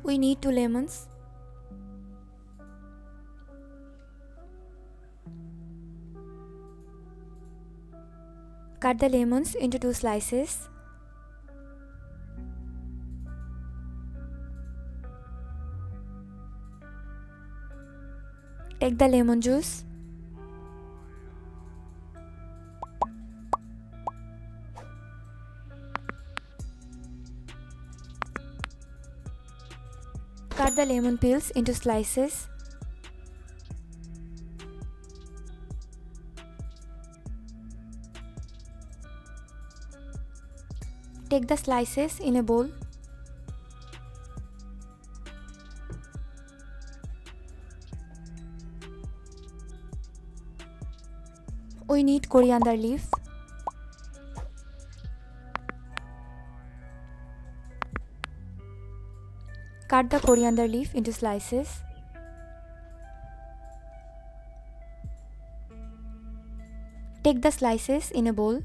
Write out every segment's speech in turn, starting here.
We need 2 lemons. Cut the lemons into 2 slices. Take the lemon juice. Cut the lemon peels into slices. Take the slices in a bowl. We need coriander leaf. Cut the coriander leaf into slices. Take the slices in a bowl.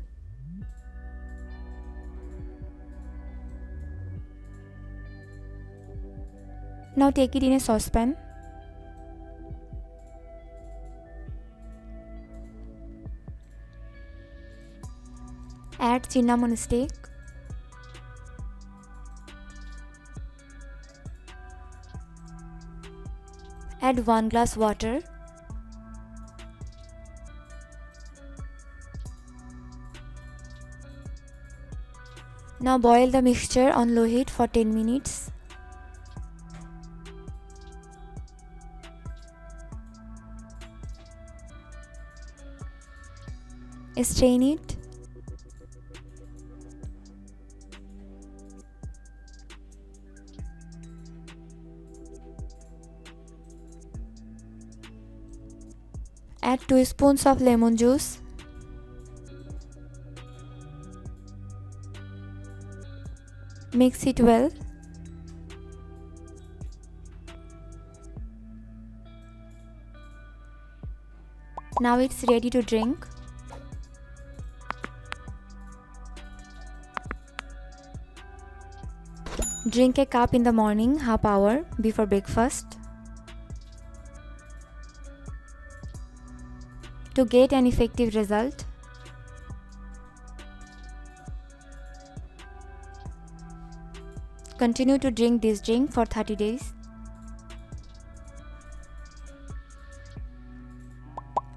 Now take it in a saucepan. Add cinnamon stick. Add 1 glass water. Now boil the mixture on low heat for 10 minutes. Strain it. Add 2 spoons of lemon juice. Mix it well. Now it's ready to drink. Drink a cup in the morning, half hour before breakfast. To get an effective result, continue to drink this drink for 30 days.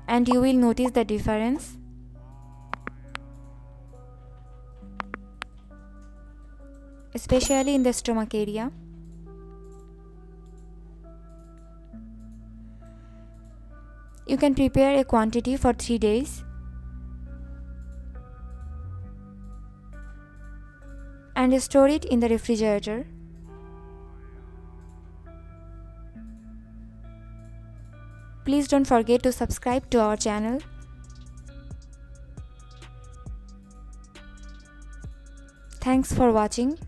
And you will notice the difference. Especially in the stomach area. You can prepare a quantity for 3 days and store it in the refrigerator. Please don't forget to subscribe to our channel. Thanks for watching.